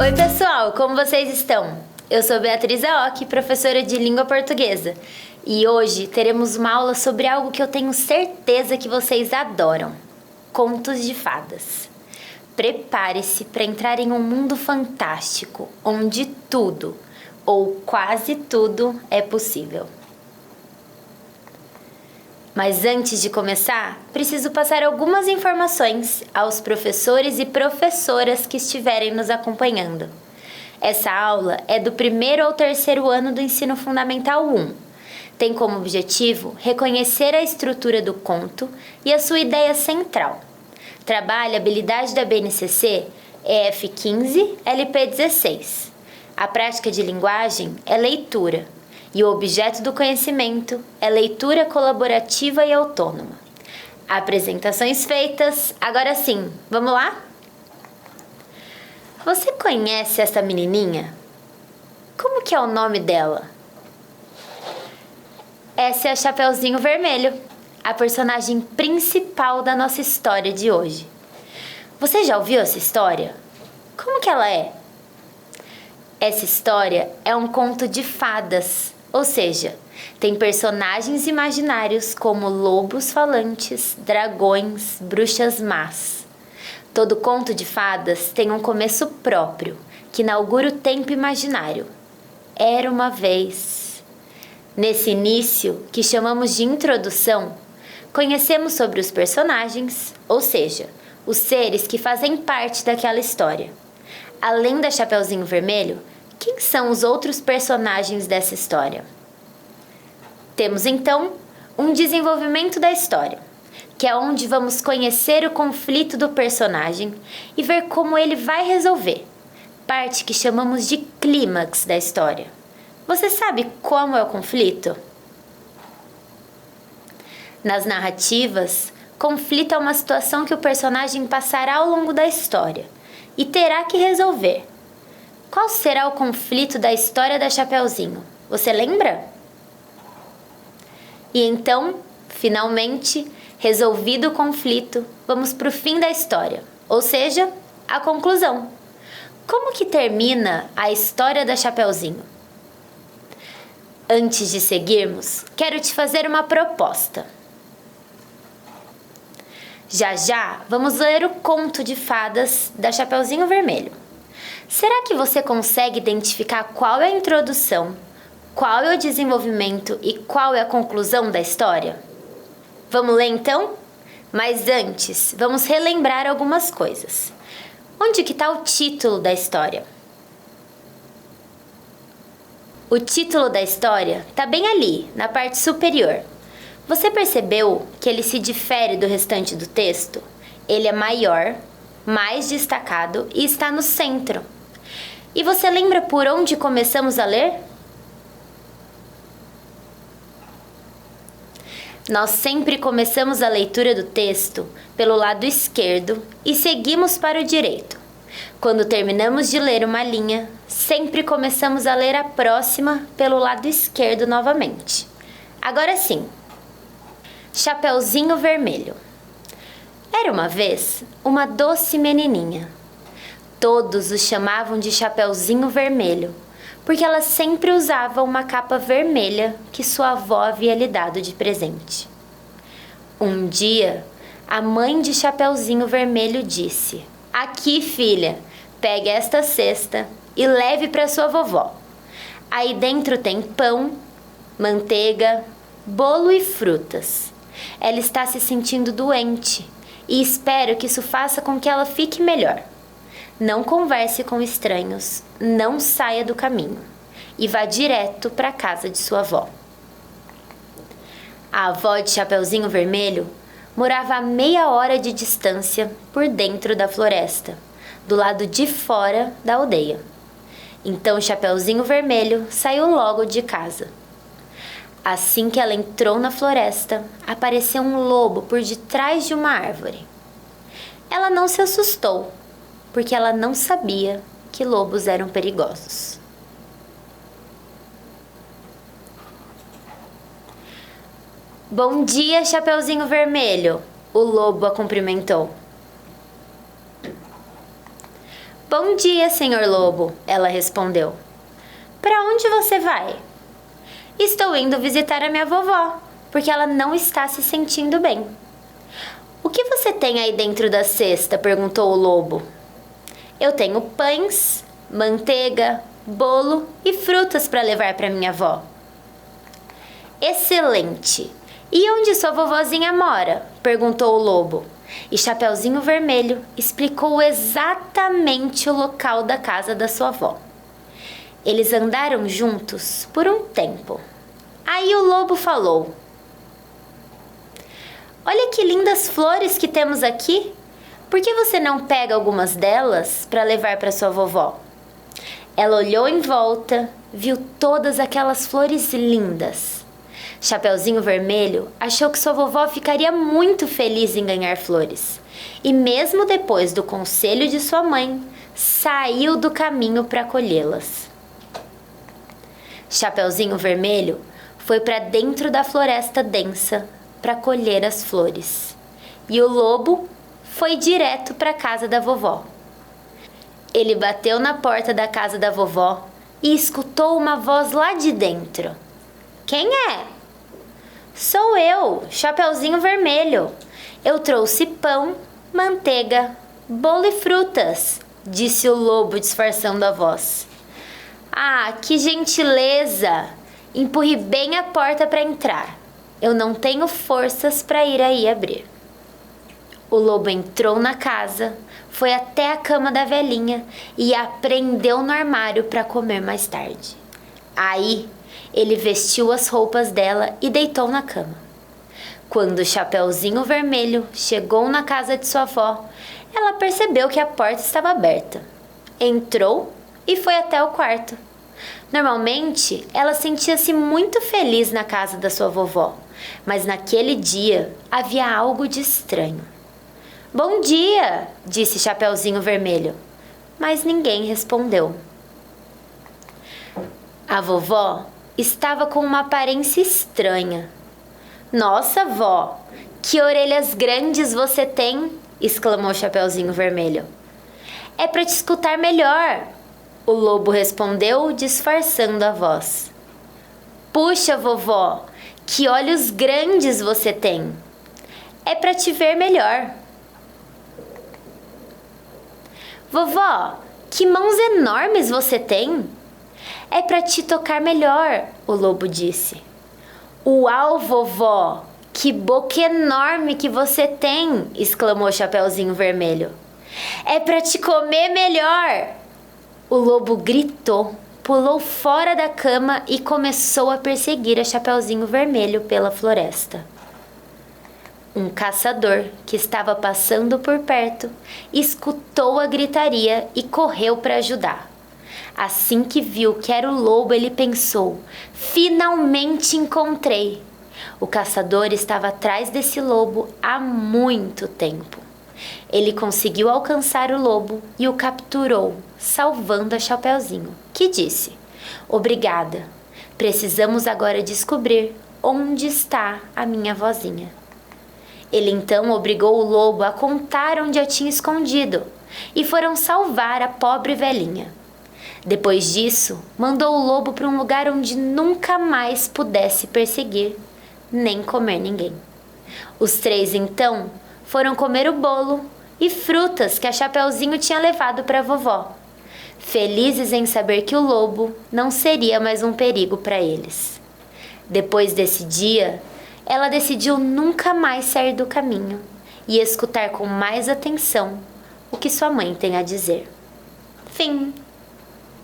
Oi pessoal, como vocês estão? Eu sou Beatriz Aoki, professora de língua portuguesa, e hoje teremos uma aula sobre algo que eu tenho certeza que vocês adoram: contos de fadas. Prepare-se para entrar em um mundo fantástico, onde tudo, ou quase tudo, é possível. Mas antes de começar, preciso passar algumas informações aos professores e professoras que estiverem nos acompanhando. Essa aula é do 1º ao 3º ano do Ensino Fundamental 1. Tem como objetivo reconhecer a estrutura do conto e a sua ideia central. Trabalha a habilidade da BNCC EF 15, LP 16. A prática de linguagem é leitura. E o objeto do conhecimento é leitura colaborativa e autônoma. Apresentações feitas, agora sim, vamos lá? Você conhece essa menininha? Como que é o nome dela? Essa é a Chapeuzinho Vermelho, a personagem principal da nossa história de hoje. Você já ouviu essa história? Como que ela é? Essa história é um conto de fadas. Ou seja, tem personagens imaginários como lobos falantes, dragões, bruxas más. Todo conto de fadas tem um começo próprio, que inaugura o tempo imaginário. Era uma vez. Nesse início, que chamamos de introdução, conhecemos sobre os personagens, ou seja, os seres que fazem parte daquela história. Além da Chapeuzinho Vermelho, quem são os outros personagens dessa história? Temos então um desenvolvimento da história, que é onde vamos conhecer o conflito do personagem e ver como ele vai resolver, parte que chamamos de clímax da história. Você sabe como é o conflito? Nas narrativas, conflito é uma situação que o personagem passará ao longo da história e terá que resolver. Qual será o conflito da história da Chapeuzinho? Você lembra? E então, finalmente, resolvido o conflito, vamos para o fim da história, ou seja, a conclusão. Como que termina a história da Chapeuzinho? Antes de seguirmos, quero te fazer uma proposta. Já já vamos ler o conto de fadas da Chapeuzinho Vermelho. Será que você consegue identificar qual é a introdução, qual é o desenvolvimento e qual é a conclusão da história? Vamos ler então? Mas antes, vamos relembrar algumas coisas. Onde que está o título da história? O título da história está bem ali, na parte superior. Você percebeu que ele se difere do restante do texto? Ele é maior, mais destacado e está no centro. E você lembra por onde começamos a ler? Nós sempre começamos a leitura do texto pelo lado esquerdo e seguimos para o direito. Quando terminamos de ler uma linha, sempre começamos a ler a próxima pelo lado esquerdo novamente. Agora sim. Chapeuzinho Vermelho. Era uma vez uma doce menininha. Todos os chamavam de Chapeuzinho Vermelho, porque ela sempre usava uma capa vermelha que sua avó havia lhe dado de presente. Um dia, a mãe de Chapeuzinho Vermelho disse: "Aqui, filha, pegue esta cesta e leve para sua vovó. Aí dentro tem pão, manteiga, bolo e frutas. Ela está se sentindo doente e espero que isso faça com que ela fique melhor. Não converse com estranhos, não saia do caminho e vá direto para a casa de sua avó." A avó de Chapeuzinho Vermelho morava a meia hora de distância por dentro da floresta, do lado de fora da aldeia. Então Chapeuzinho Vermelho saiu logo de casa. Assim que ela entrou na floresta, apareceu um lobo por detrás de uma árvore. Ela não se assustou, porque ela não sabia que lobos eram perigosos. "Bom dia, Chapeuzinho Vermelho", o lobo a cumprimentou. Bom dia, senhor lobo, ela respondeu. Para onde você vai? Estou indo visitar a minha vovó, porque ela não está se sentindo bem. O que você tem aí dentro da cesta? Perguntou o lobo. Eu tenho pães, manteiga, bolo e frutas para levar para minha avó. Excelente! E onde sua vovozinha mora? Perguntou o lobo. E Chapeuzinho Vermelho explicou exatamente o local da casa da sua avó. Eles andaram juntos por um tempo. Aí o lobo falou: Olha que lindas flores que temos aqui. Por que você não pega algumas delas para levar para sua vovó? Ela olhou em volta, viu todas aquelas flores lindas. Chapeuzinho Vermelho achou que sua vovó ficaria muito feliz em ganhar flores. E mesmo depois do conselho de sua mãe, saiu do caminho para colhê-las. Chapeuzinho Vermelho foi para dentro da floresta densa para colher as flores. E o lobo foi direto para a casa da vovó. Ele bateu na porta da casa da vovó e escutou uma voz lá de dentro. Quem é? Sou eu, Chapeuzinho Vermelho. Eu trouxe pão, manteiga, bolo e frutas, disse o lobo disfarçando a voz. Ah, que gentileza! Empurre bem a porta para entrar. Eu não tenho forças para ir aí abrir. O lobo entrou na casa, foi até a cama da velhinha e a prendeu no armário para comer mais tarde. Aí, ele vestiu as roupas dela e deitou na cama. Quando o Chapeuzinho Vermelho chegou na casa de sua avó, ela percebeu que a porta estava aberta. Entrou e foi até o quarto. Normalmente, ela sentia-se muito feliz na casa da sua vovó, mas naquele dia havia algo de estranho. Bom dia, disse Chapeuzinho Vermelho, mas ninguém respondeu. A vovó estava com uma aparência estranha. Nossa, vó, que orelhas grandes você tem, exclamou Chapeuzinho Vermelho. É para te escutar melhor, o lobo respondeu, disfarçando a voz. Puxa, vovó, que olhos grandes você tem. É para te ver melhor. Vovó, que mãos enormes você tem. É para te tocar melhor, o lobo disse. Uau, vovó, que boca enorme que você tem, exclamou Chapeuzinho Vermelho. É para te comer melhor. O lobo gritou, pulou fora da cama e começou a perseguir a Chapeuzinho Vermelho pela floresta. Um caçador que estava passando por perto escutou a gritaria e correu para ajudar. Assim que viu que era o lobo, ele pensou: finalmente encontrei! O caçador estava atrás desse lobo há muito tempo. Ele conseguiu alcançar o lobo e o capturou, salvando a Chapeuzinho, que disse: Obrigada, precisamos agora descobrir onde está a minha vozinha. Ele então obrigou o lobo a contar onde a tinha escondido e foram salvar a pobre velhinha. Depois disso, mandou o lobo para um lugar onde nunca mais pudesse perseguir, nem comer ninguém. Os três então foram comer o bolo e frutas que a Chapeuzinho tinha levado para a vovó, felizes em saber que o lobo não seria mais um perigo para eles. Depois desse dia, ela decidiu nunca mais sair do caminho e escutar com mais atenção o que sua mãe tem a dizer. Fim.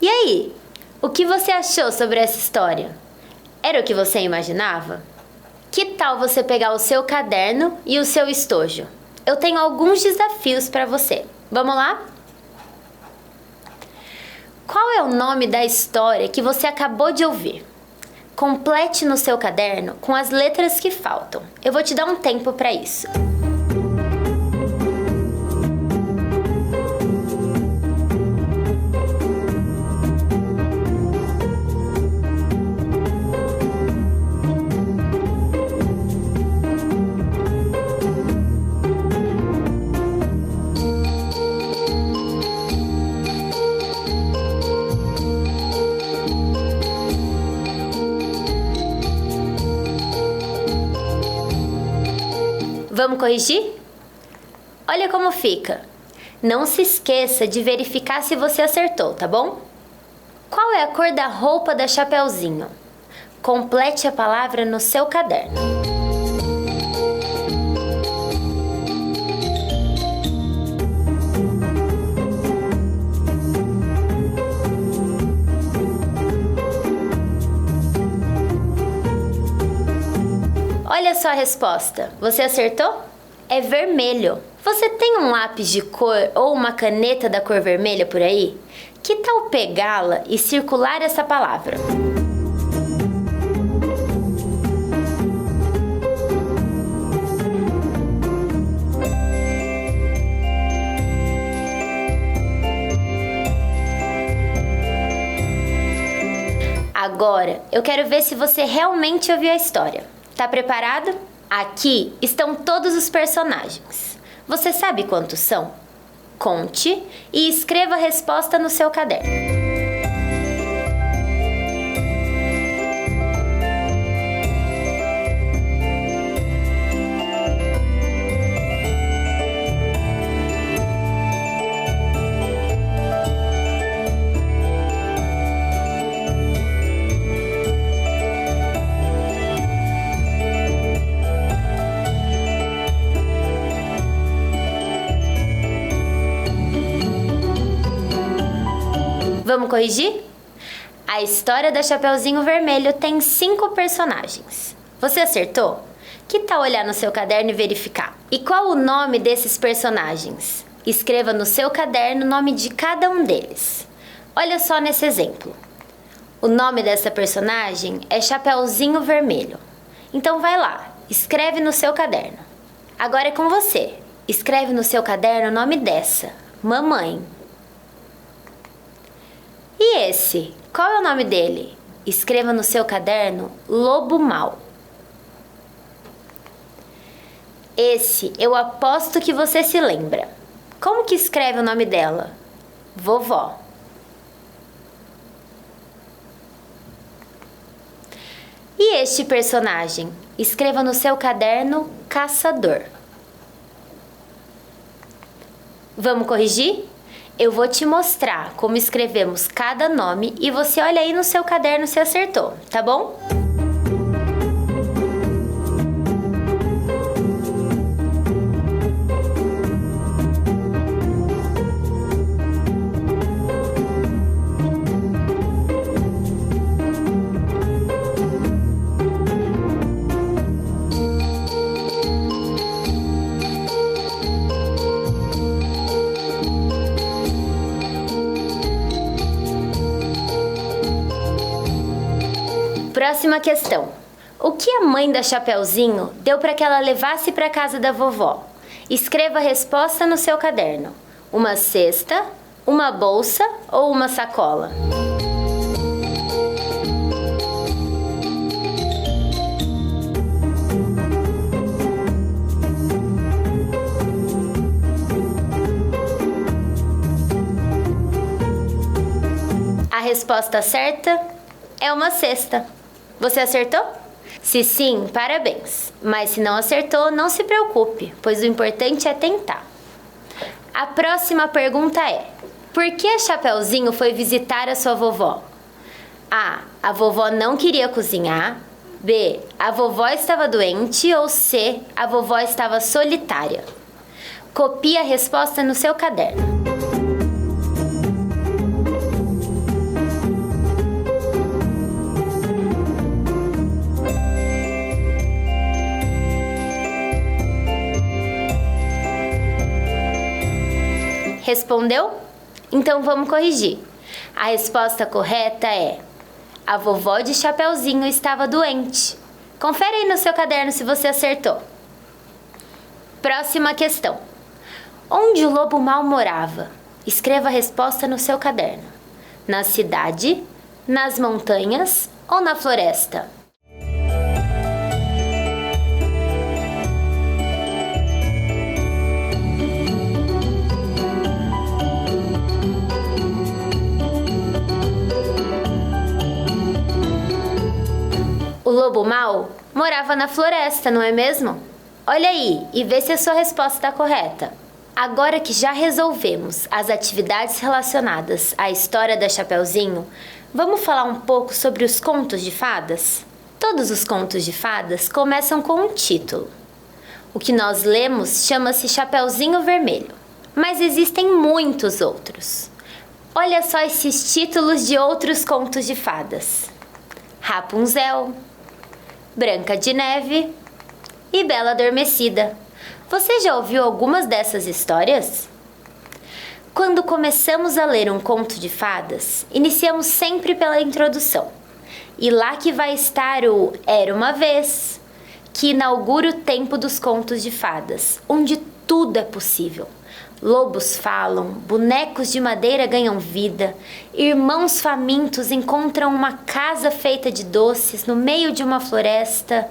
E aí, o que você achou sobre essa história? Era o que você imaginava? Que tal você pegar o seu caderno e o seu estojo? Eu tenho alguns desafios para você. Vamos lá? Qual é o nome da história que você acabou de ouvir? Complete no seu caderno com as letras que faltam. Eu vou te dar um tempo para isso. Vamos corrigir? Olha como fica. Não se esqueça de verificar se você acertou, tá bom? Qual é a cor da roupa da Chapeuzinho? Complete a palavra no seu caderno. Olha só a resposta. Você acertou? É vermelho. Você tem um lápis de cor ou uma caneta da cor vermelha por aí? Que tal pegá-la e circular essa palavra? Agora, eu quero ver se você realmente ouviu a história. Tá preparado? Aqui estão todos os personagens. Você sabe quantos são? Conte e escreva a resposta no seu caderno. Vamos corrigir? A história da Chapeuzinho Vermelho tem 5 personagens. Você acertou? Que tal olhar no seu caderno e verificar? E qual o nome desses personagens? Escreva no seu caderno o nome de cada um deles. Olha só nesse exemplo. O nome dessa personagem é Chapeuzinho Vermelho. Então vai lá, escreve no seu caderno. Agora é com você. Escreve no seu caderno o nome dessa, Mamãe. E esse? Qual é o nome dele? Escreva no seu caderno Lobo Mau. Esse eu aposto que você se lembra. Como que escreve o nome dela? Vovó. E este personagem? Escreva no seu caderno Caçador. Vamos corrigir? Eu vou te mostrar como escrevemos cada nome e você olha aí no seu caderno se acertou, tá bom? Próxima questão. O que a mãe da Chapeuzinho deu para que ela levasse para casa da vovó? Escreva a resposta no seu caderno. Uma cesta, uma bolsa ou uma sacola? A resposta certa é uma cesta. Você acertou? Se sim, parabéns. Mas se não acertou, não se preocupe, pois o importante é tentar. A próxima pergunta é: por que a Chapeuzinho foi visitar a sua vovó? A. A vovó não queria cozinhar. B. A vovó estava doente. Ou C. A vovó estava solitária. Copie a resposta no seu caderno. Respondeu? Então vamos corrigir. A resposta correta é: a vovó de Chapeuzinho estava doente. Confere aí no seu caderno se você acertou. Próxima questão. Onde o lobo mau morava? Escreva a resposta no seu caderno. Na cidade, nas montanhas ou na floresta? O lobo mau morava na floresta, não é mesmo? Olha aí e vê se a sua resposta está correta. Agora que já resolvemos as atividades relacionadas à história da Chapeuzinho, vamos falar um pouco sobre os contos de fadas? Todos os contos de fadas começam com um título. O que nós lemos chama-se Chapeuzinho Vermelho, mas existem muitos outros. Olha só esses títulos de outros contos de fadas: Rapunzel, Branca de Neve e Bela Adormecida. Você já ouviu algumas dessas histórias? Quando começamos a ler um conto de fadas, iniciamos sempre pela introdução. E lá que vai estar o Era uma Vez, que inaugura o tempo dos contos de fadas, onde tudo é possível. Lobos falam, bonecos de madeira ganham vida, irmãos famintos encontram uma casa feita de doces no meio de uma floresta.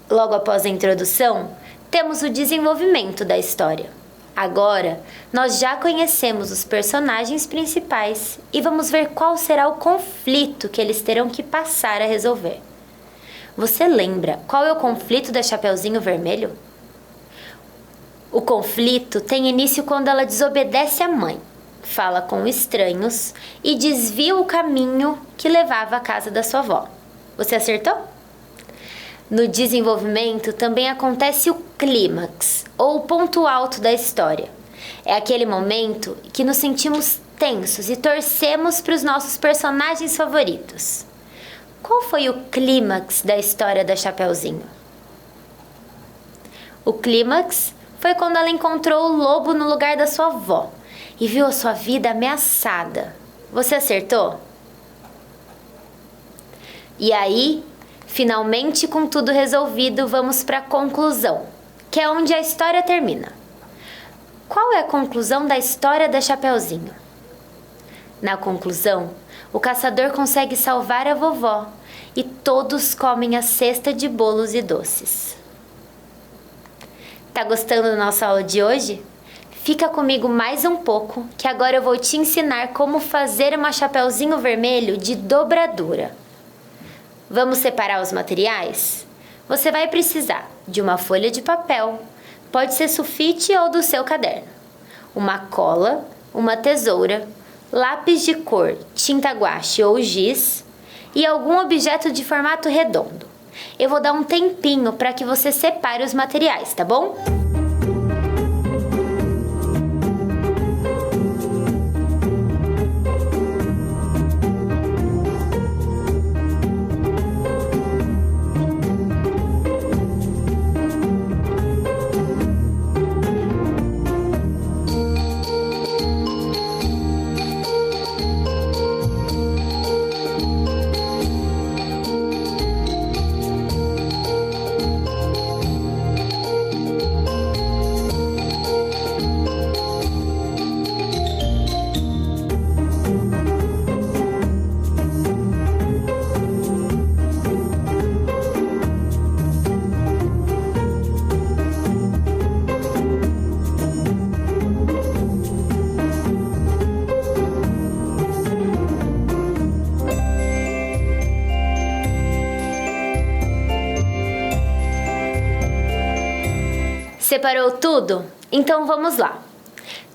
Logo após a introdução, temos o desenvolvimento da história. Agora, nós já conhecemos os personagens principais e vamos ver qual será o conflito que eles terão que passar a resolver. Você lembra qual é o conflito da Chapeuzinho Vermelho? O conflito tem início quando ela desobedece à mãe, fala com estranhos e desvia o caminho que levava à casa da sua avó. Você acertou? No desenvolvimento também acontece o clímax, ou o ponto alto da história. É aquele momento que nos sentimos tensos e torcemos para os nossos personagens favoritos. Qual foi o clímax da história da Chapeuzinho? O clímax foi quando ela encontrou o lobo no lugar da sua avó e viu a sua vida ameaçada. Você acertou? E aí, finalmente, com tudo resolvido, vamos para a conclusão, que é onde a história termina. Qual é a conclusão da história da Chapeuzinho? Na conclusão, o caçador consegue salvar a vovó e todos comem a cesta de bolos e doces. Tá gostando da nossa aula de hoje? Fica comigo mais um pouco, que agora eu vou te ensinar como fazer uma Chapeuzinho Vermelho de dobradura. Vamos separar os materiais? Você vai precisar de uma folha de papel, pode ser sulfite ou do seu caderno, uma cola, uma tesoura, lápis de cor, tinta guache ou giz e algum objeto de formato redondo. Eu vou dar um tempinho para que você separe os materiais, tá bom? Separou tudo? Então vamos lá.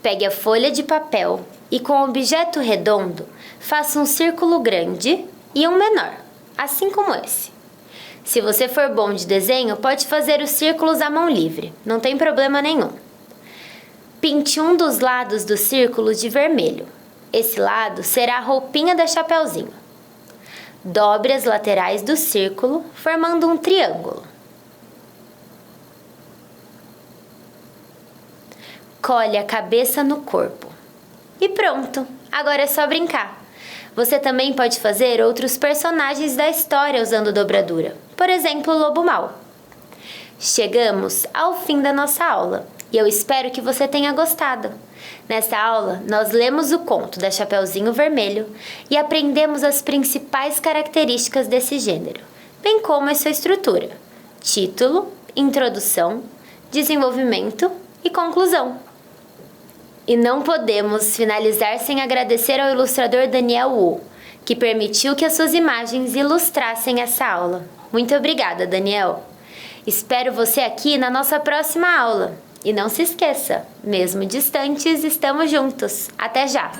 Pegue a folha de papel e com o objeto redondo, faça um círculo grande e um menor, assim como esse. Se você for bom de desenho, pode fazer os círculos à mão livre, não tem problema nenhum. Pinte um dos lados do círculo de vermelho. Esse lado será a roupinha da Chapeuzinho. Dobre as laterais do círculo, formando um triângulo. Colhe a cabeça no corpo. E pronto, agora é só brincar. Você também pode fazer outros personagens da história usando dobradura. Por exemplo, o Lobo Mau. Chegamos ao fim da nossa aula e eu espero que você tenha gostado. Nessa aula, nós lemos o conto da Chapeuzinho Vermelho e aprendemos as principais características desse gênero, bem como a sua estrutura: título, introdução, desenvolvimento e conclusão. E não podemos finalizar sem agradecer ao ilustrador Daniel Wu, que permitiu que as suas imagens ilustrassem essa aula. Muito obrigada, Daniel! Espero você aqui na nossa próxima aula. E não se esqueça, mesmo distantes, estamos juntos. Até já!